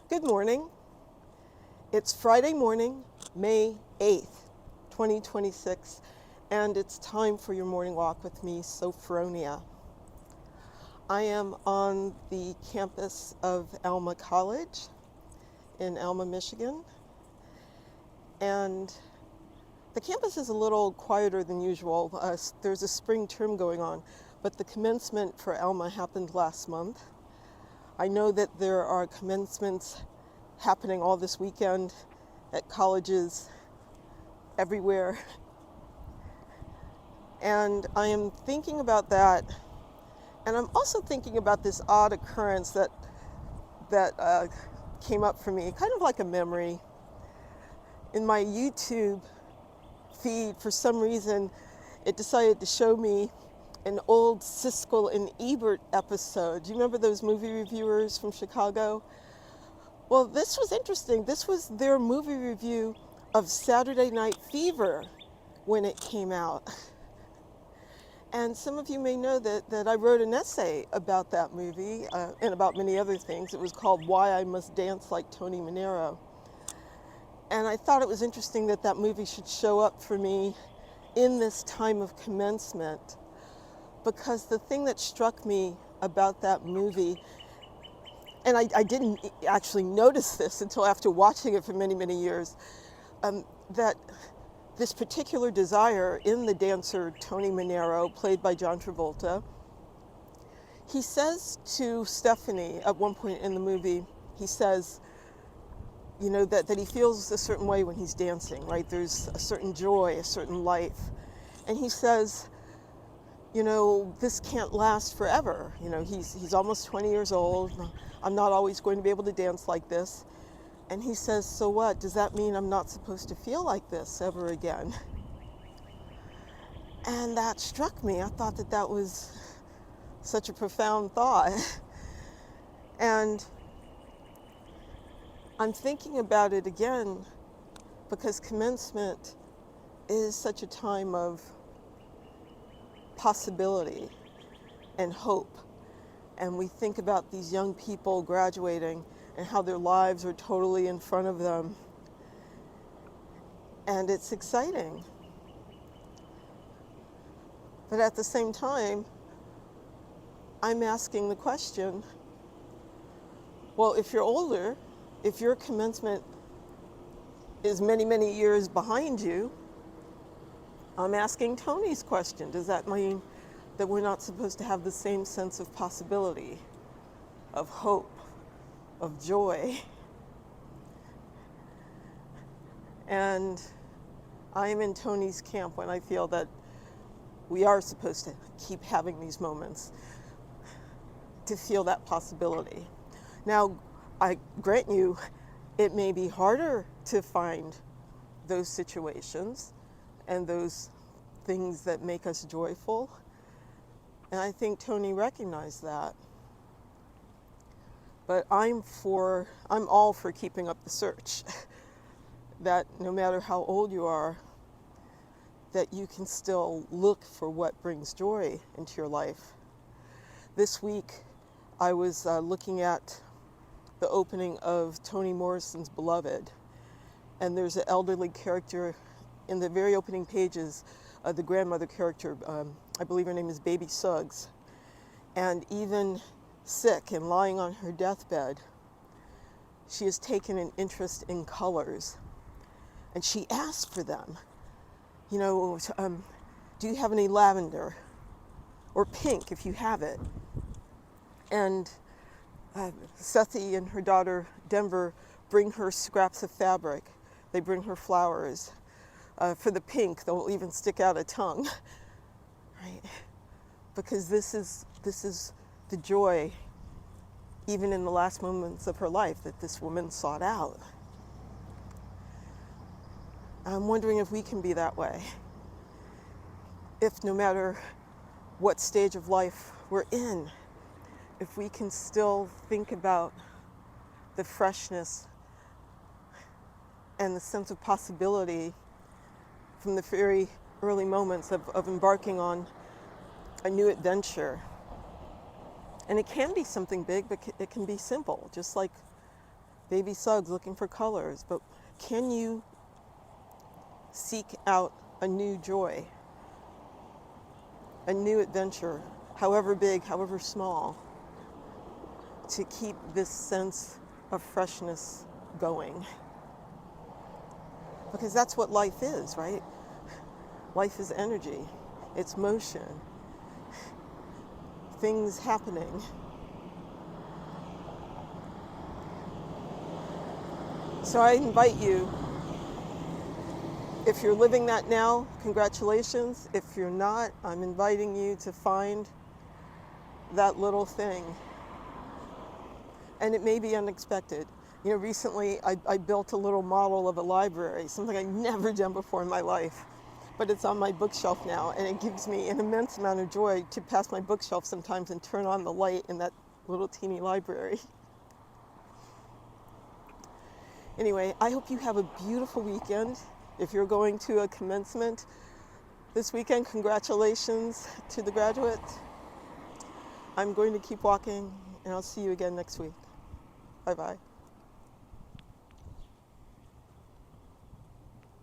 Good morning. It's Friday morning, May 8th, 2026, and it's time for your morning walk with me, Sophronia. I am on the campus of Alma College in Alma, Michigan, and the campus is a little quieter than usual. There's a spring term going on, but the commencement for Alma happened last month. I know that there are commencements happening all this weekend at colleges everywhere. And I am thinking about that. And I'm also thinking about this odd occurrence that came up for me, kind of like a memory. In my YouTube feed, for some reason, it decided to show me an old Siskel and Ebert episode. Do you remember those movie reviewers from Chicago? Well, this was interesting. This was their movie review of Saturday Night Fever when it came out. And some of you may know that I wrote an essay about that movie and about many other things. It was called Why I Must Dance Like Tony Manero. And I thought it was interesting that that movie should show up for me in this time of commencement, because the thing that struck me about that movie, and I didn't actually notice this until after watching it for many, many years, that this particular desire in the dancer Tony Manero, played by John Travolta, he says to Stephanie at one point in the movie, he says, you know, that he feels a certain way when he's dancing, right? There's a certain joy, a certain life. And he says, you know, this can't last forever. You know, he's almost 20 years old. I'm not always going to be able to dance like this. And he says, so what? Does that mean I'm not supposed to feel like this ever again? And that struck me. I thought that was such a profound thought. And I'm thinking about it again because commencement is such a time of possibility and hope. And we think about these young people graduating and how their lives are totally in front of them. And it's exciting. But at the same time, I'm asking the question, well, if you're older, if your commencement is many, many years behind you, I'm asking Tony's question. Does that mean that we're not supposed to have the same sense of possibility, of hope, of joy? And I am in Tony's camp when I feel that we are supposed to keep having these moments to feel that possibility. Now, I grant you, it may be harder to find those situations and those things that make us joyful. And I think Tony recognized that. But I'm all for keeping up the search. That no matter how old you are, that you can still look for what brings joy into your life. This week, I was looking at the opening of Toni Morrison's Beloved. And there's an elderly character in the very opening pages, the grandmother character, I believe her name is Baby Suggs. And even sick and lying on her deathbed, she has taken an interest in colors. And she asked for them. You know, do you have any lavender? Or pink if you have it. And Sethi and her daughter Denver bring her scraps of fabric. They bring her flowers. For the pink, they'll even stick out a tongue, right? Because this is the joy, even in the last moments of her life, that this woman sought out. I'm wondering if we can be that way. If no matter what stage of life we're in, if we can still think about the freshness and the sense of possibility from the very early moments of embarking on a new adventure. And it can be something big, but it can be simple, just like baby slugs looking for colors, but can you seek out a new joy, a new adventure, however big, however small, to keep this sense of freshness going? Because that's what life is, right? Life is energy, it's motion, things happening. So I invite you, if you're living that now, congratulations. If you're not, I'm inviting you to find that little thing. And it may be unexpected. You know, recently I built a little model of a library, something I've never done before in my life. But it's on my bookshelf now, and it gives me an immense amount of joy to pass my bookshelf sometimes and turn on the light in that little teeny library. Anyway, I hope you have a beautiful weekend. If you're going to a commencement this weekend, congratulations to the graduates. I'm going to keep walking, and I'll see you again next week. Bye-bye.